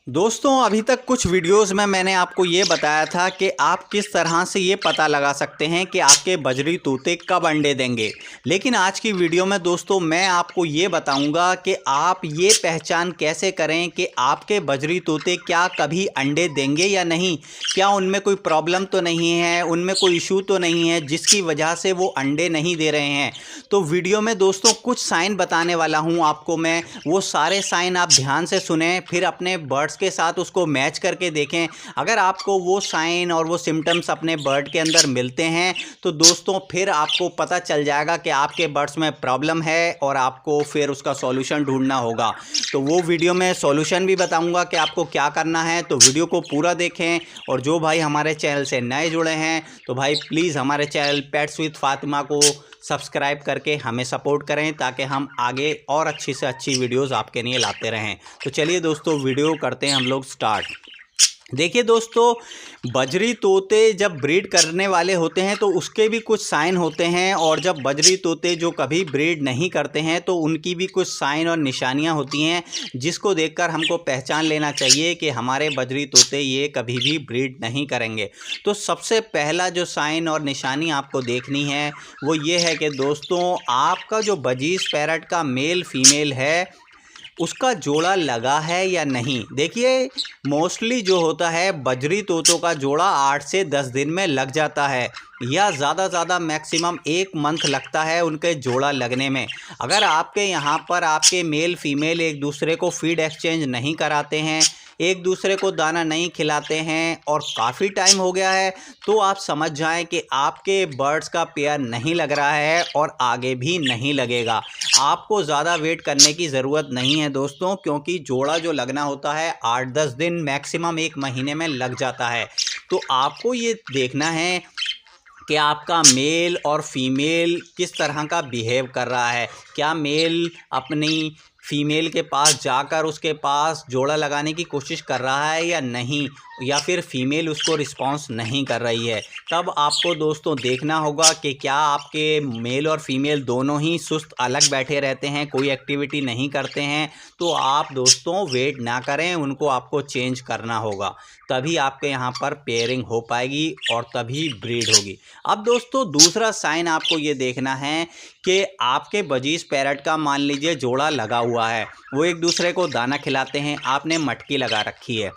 दोस्तों अभी तक कुछ वीडियोस में मैंने आपको ये बताया था कि आप किस तरह से ये पता लगा सकते हैं कि आपके बजरी तोते कब अंडे देंगे। लेकिन आज की वीडियो में दोस्तों मैं आपको ये बताऊंगा कि आप ये पहचान कैसे करें कि आपके बजरी तोते क्या कभी अंडे देंगे या नहीं। क्या उनमें कोई प्रॉब्लम तो नहीं है, उनमें कोई इशू तो नहीं है जिसकी वजह से वो अंडे नहीं दे रहे हैं। तो वीडियो में दोस्तों कुछ साइन बताने वाला हूँ आपको मैं, वो सारे साइन आप ध्यान से सुने, फिर अपने बर्ड्स के साथ उसको मैच करके देखें। अगर आपको वो साइन और वो सिम्टम्स अपने बर्ड के अंदर मिलते हैं तो दोस्तों फिर आपको पता चल जाएगा कि आपके बर्ड्स में प्रॉब्लम है और आपको फिर उसका सॉल्यूशन ढूंढना होगा। तो वो वीडियो में सॉल्यूशन भी बताऊंगा कि आपको क्या करना है, तो वीडियो को पूरा देखें। और जो भाई हमारे चैनल से नए जुड़े हैं तो भाई प्लीज़ हमारे चैनल पेट्स विद फातिमा को सब्सक्राइब करके हमें सपोर्ट करें ताकि हम आगे और अच्छी से अच्छी वीडियोस आपके लिए लाते रहें। तो चलिए दोस्तों वीडियो करते हैं हम लोग स्टार्ट। देखिए दोस्तों, बजरी तोते जब ब्रीड करने वाले होते हैं तो उसके भी कुछ साइन होते हैं, और जब बजरी तोते जो कभी ब्रीड नहीं करते हैं तो उनकी भी कुछ साइन और निशानियां होती हैं जिसको देखकर हमको पहचान लेना चाहिए कि हमारे बजरी तोते ये कभी भी ब्रीड नहीं करेंगे। तो सबसे पहला जो साइन और निशानी आपको देखनी है वो ये है कि दोस्तों आपका जो बजीज पैरट का मेल फीमेल है उसका जोड़ा लगा है या नहीं। देखिए मोस्टली जो होता है बजरी तोतों का जोड़ा 8 से 10 दिन में लग जाता है, या ज़्यादा मैक्सिमम 1 मंथ लगता है उनके जोड़ा लगने में। अगर आपके यहाँ पर आपके मेल फीमेल एक दूसरे को फीड एक्सचेंज नहीं कराते हैं, एक दूसरे को दाना नहीं खिलाते हैं और काफ़ी टाइम हो गया है, तो आप समझ जाएं कि आपके बर्ड्स का पेयर नहीं लग रहा है और आगे भी नहीं लगेगा। आपको ज़्यादा वेट करने की ज़रूरत नहीं है दोस्तों, क्योंकि जोड़ा जो लगना होता है 8-10 दिन मैक्सिमम 1 महीने में लग जाता है। तो आपको ये देखना है कि आपका मेल और फीमेल किस तरह का बिहेव कर रहा है। क्या मेल अपनी फीमेल के पास जाकर उसके पास जोड़ा लगाने की कोशिश कर रहा है या नहीं, या फिर फीमेल उसको रिस्पॉन्स नहीं कर रही है। तब आपको दोस्तों देखना होगा कि क्या आपके मेल और फीमेल दोनों ही सुस्त अलग बैठे रहते हैं, कोई एक्टिविटी नहीं करते हैं। तो आप दोस्तों वेट ना करें, उनको आपको चेंज करना होगा, तभी आपके यहाँ पर पेयरिंग हो पाएगी और तभी ब्रीड होगी। अब दोस्तों दूसरा साइन आपको ये देखना है कि आपके बजीज पैरट का मान लीजिए जोड़ा लगा हुआ है, वो एक दूसरे को दाना खिलाते हैं, आपने मटकी लगा रखी है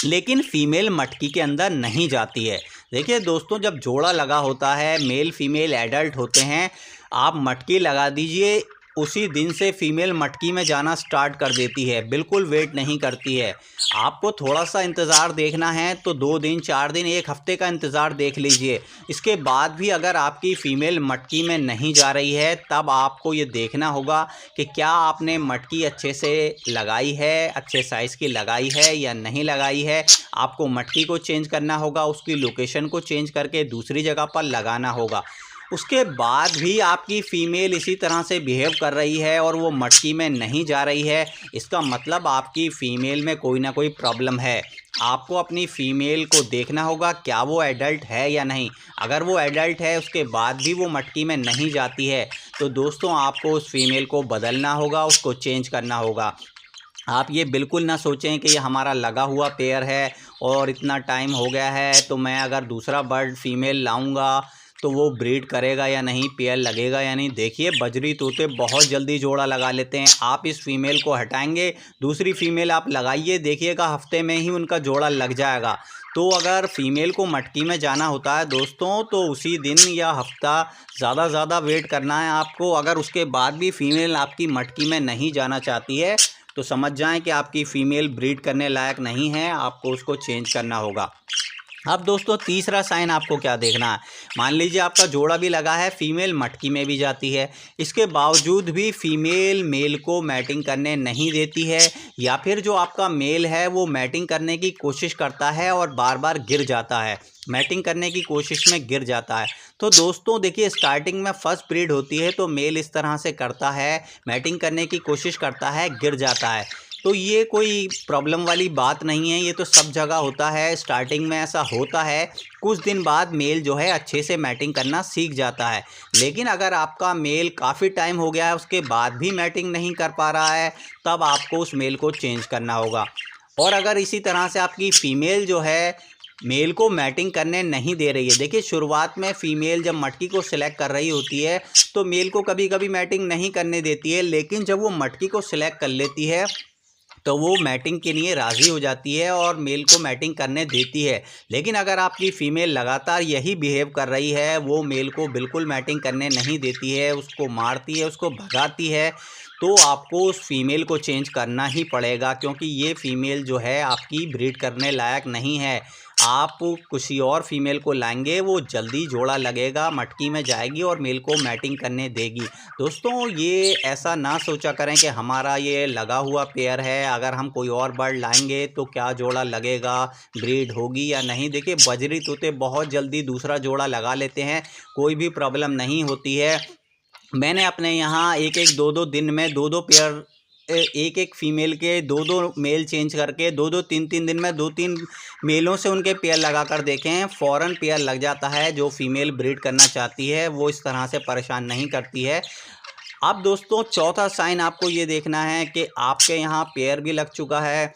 लेकिन फीमेल मटकी के अंदर नहीं जाती है। देखिए दोस्तों, जब जोड़ा लगा होता है, मेल फीमेल एडल्ट होते हैं, आप मटकी लगा दीजिए, उसी दिन से फीमेल मटकी में जाना स्टार्ट कर देती है, बिल्कुल वेट नहीं करती है। आपको थोड़ा सा इंतज़ार देखना है तो 2 दिन 4 दिन 1 हफ्ते का इंतज़ार देख लीजिए। इसके बाद भी अगर आपकी फ़ीमेल मटकी में नहीं जा रही है तब आपको ये देखना होगा कि क्या आपने मटकी अच्छे से लगाई है, अच्छे साइज़ की लगाई है या नहीं लगाई है। आपको मटकी को चेंज करना होगा, उसकी लोकेशन को चेंज करके दूसरी जगह पर लगाना होगा। उसके बाद भी आपकी फ़ीमेल इसी तरह से बिहेव कर रही है और वो मटकी में नहीं जा रही है, इसका मतलब आपकी फ़ीमेल में कोई ना कोई प्रॉब्लम है। आपको अपनी फ़ीमेल को देखना होगा क्या वो एडल्ट है या नहीं। अगर वो एडल्ट है उसके बाद भी वो मटकी में नहीं जाती है तो दोस्तों आपको उस फ़ीमेल को बदलना होगा, उसको चेंज करना होगा। आप ये बिल्कुल ना सोचें कि ये हमारा लगा हुआ पेयर है और इतना टाइम हो गया है तो मैं अगर दूसरा बर्ड फीमेल लाऊंगा तो वो ब्रीड करेगा या नहीं, पेयर लगेगा या नहीं। देखिए बजरी तोते बहुत जल्दी जोड़ा लगा लेते हैं। आप इस फीमेल को हटाएंगे, दूसरी फीमेल आप लगाइए, देखिएगा हफ्ते में ही उनका जोड़ा लग जाएगा। तो अगर फीमेल को मटकी में जाना होता है दोस्तों तो उसी दिन या हफ्ता ज़्यादा वेट करना है आपको। अगर उसके बाद भी फीमेल आपकी मटकी में नहीं जाना चाहती है तो समझ जाएं कि आपकी फ़ीमेल ब्रीड करने लायक नहीं है, आपको उसको चेंज करना होगा। अब दोस्तों तीसरा साइन आपको क्या देखना है। मान लीजिए आपका जोड़ा भी लगा है, फीमेल मटकी में भी जाती है, इसके बावजूद भी फीमेल मेल को मैटिंग करने नहीं देती है, या फिर जो आपका मेल है वो मैटिंग करने की कोशिश करता है और बार बार गिर जाता है, मैटिंग करने की कोशिश में गिर जाता है। तो दोस्तों देखिए स्टार्टिंग में फर्स्ट ब्रीड होती है तो मेल इस तरह से करता है, मैटिंग करने की कोशिश करता है, गिर जाता है। तो ये कोई प्रॉब्लम वाली बात नहीं है, ये तो सब जगह होता है, स्टार्टिंग में ऐसा होता है। कुछ दिन बाद मेल जो है अच्छे से मैटिंग करना सीख जाता है। लेकिन अगर आपका मेल काफ़ी टाइम हो गया है उसके बाद भी मैटिंग नहीं कर पा रहा है तब आपको उस मेल को चेंज करना होगा। और अगर इसी तरह से आपकी फ़ीमेल जो है मेल को मैटिंग करने नहीं दे रही है, देखिए शुरुआत में फ़ीमेल जब मटकी को सिलेक्ट कर रही होती है तो मेल को कभी कभी मैटिंग नहीं करने देती है, लेकिन जब वो मटकी को सिलेक्ट कर लेती है तो वो मैटिंग के लिए राज़ी हो जाती है और मेल को मैटिंग करने देती है। लेकिन अगर आपकी फ़ीमेल लगातार यही बिहेव कर रही है, वो मेल को बिल्कुल मैटिंग करने नहीं देती है, उसको मारती है, उसको भगाती है, तो आपको उस फीमेल को चेंज करना ही पड़ेगा, क्योंकि ये फ़ीमेल जो है आपकी ब्रीड करने लायक नहीं है। आप किसी और फीमेल को लाएंगे, वो जल्दी जोड़ा लगेगा, मटकी में जाएगी और मेल को मैटिंग करने देगी। दोस्तों ये ऐसा ना सोचा करें कि हमारा ये लगा हुआ पेयर है, अगर हम कोई और बर्ड लाएंगे तो क्या जोड़ा लगेगा, ब्रीड होगी या नहीं। देखिए बजरी तोते बहुत जल्दी दूसरा जोड़ा लगा लेते हैं, कोई भी प्रॉब्लम नहीं होती है। मैंने अपने यहाँ एक एक दो दो दिन में दो दो पेयर एक एक फ़ीमेल के दो दो मेल चेंज करके दो दो तीन तीन दिन में दो तीन मेलों से उनके पेयर लगा कर देखे हैं, फ़ौरन पेयर लग जाता है। जो फीमेल ब्रीड करना चाहती है वो इस तरह से परेशान नहीं करती है। अब दोस्तों चौथा साइन आपको ये देखना है कि आपके यहाँ पेयर भी लग चुका है,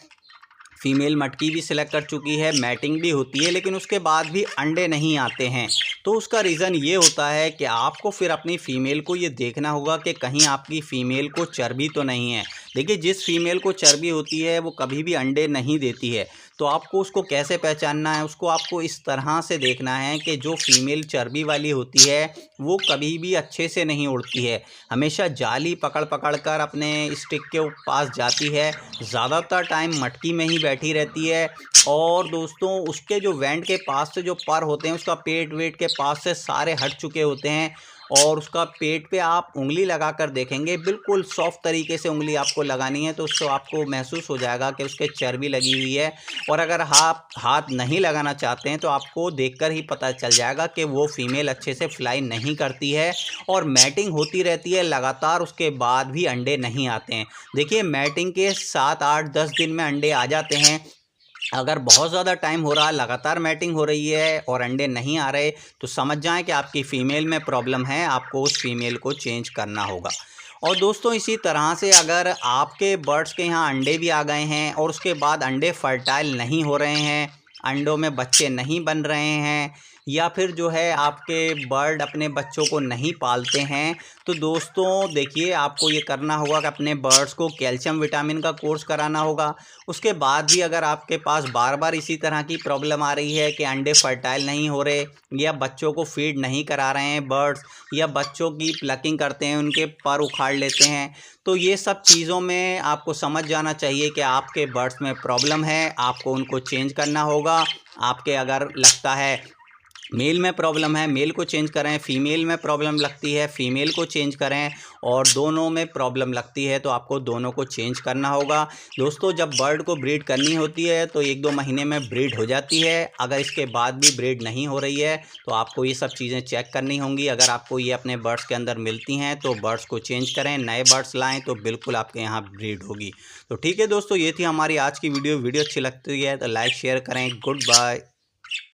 फीमेल मटकी भी सिलेक्ट कर चुकी है, मैटिंग भी होती है, लेकिन उसके बाद भी अंडे नहीं आते हैं। तो उसका रीज़न ये होता है कि आपको फिर अपनी फ़ीमेल को ये देखना होगा कि कहीं आपकी फ़ीमेल को चर्बी तो नहीं है। देखिए जिस फीमेल को चर्बी होती है वो कभी भी अंडे नहीं देती है, तो आपको उसको कैसे पहचानना है, उसको आपको इस तरह से देखना है कि जो फीमेल चर्बी वाली होती है वो कभी भी अच्छे से नहीं उड़ती है, हमेशा जाली पकड़ पकड़ कर अपने स्टिक के पास जाती है, ज़्यादातर टाइम मटकी में ही बैठी रहती है। और दोस्तों उसके जो वेंट के पास से जो पर होते हैं, उसका पेट वेट के पास से सारे हट चुके होते हैं, और उसका पेट पे आप उंगली लगा कर देखेंगे, बिल्कुल सॉफ्ट तरीके से उंगली आपको लगानी है, तो उससे आपको महसूस हो जाएगा कि उसके चर्बी लगी हुई है। और अगर आप हाथ नहीं लगाना चाहते हैं तो आपको देखकर ही पता चल जाएगा कि वो फीमेल अच्छे से फ्लाई नहीं करती है और मैटिंग होती रहती है लगातार, उसके बाद भी अंडे नहीं आते हैं। देखिए मैटिंग के 7 8 10 दिन में अंडे आ जाते हैं। अगर बहुत ज़्यादा टाइम हो रहा है, लगातार मैटिंग हो रही है और अंडे नहीं आ रहे, तो समझ जाएं कि आपकी फ़ीमेल में प्रॉब्लम है, आपको उस फीमेल को चेंज करना होगा। और दोस्तों इसी तरह से अगर आपके बर्ड्स के यहाँ अंडे भी आ गए हैं और उसके बाद अंडे फर्टाइल नहीं हो रहे हैं, अंडों में बच्चे नहीं बन रहे हैं, या फिर जो है आपके बर्ड अपने बच्चों को नहीं पालते हैं, तो दोस्तों देखिए आपको ये करना होगा कि अपने बर्ड्स को कैल्शियम विटामिन का कोर्स कराना होगा। उसके बाद भी अगर आपके पास बार बार इसी तरह की प्रॉब्लम आ रही है कि अंडे फर्टाइल नहीं हो रहे, या बच्चों को फीड नहीं करा रहे हैं बर्ड्स, या बच्चों की प्लकिंग करते हैं, उनके पर उखाड़ लेते हैं, तो ये सब चीज़ों में आपको समझ जाना चाहिए कि आपके बर्ड्स में प्रॉब्लम है, आपको उनको चेंज करना होगा। आपके अगर लगता है मेल में प्रॉब्लम है, मेल को चेंज करें, फीमेल में प्रॉब्लम लगती है, फीमेल को चेंज करें, और दोनों में प्रॉब्लम लगती है तो आपको दोनों को चेंज करना होगा। दोस्तों जब बर्ड को ब्रीड करनी होती है तो 1-2 महीने में ब्रीड हो जाती है, अगर इसके बाद भी ब्रीड नहीं हो रही है तो आपको ये सब चीज़ें चेक करनी होंगी। अगर आपको ये अपने बर्ड्स के अंदर मिलती हैं तो बर्ड्स को चेंज करें, नए बर्ड्स लाएँ तो बिल्कुल आपके यहाँ ब्रीड होगी। तो ठीक है दोस्तों, ये थी हमारी आज की वीडियो अच्छी लगती है तो लाइक शेयर करें। Good bye.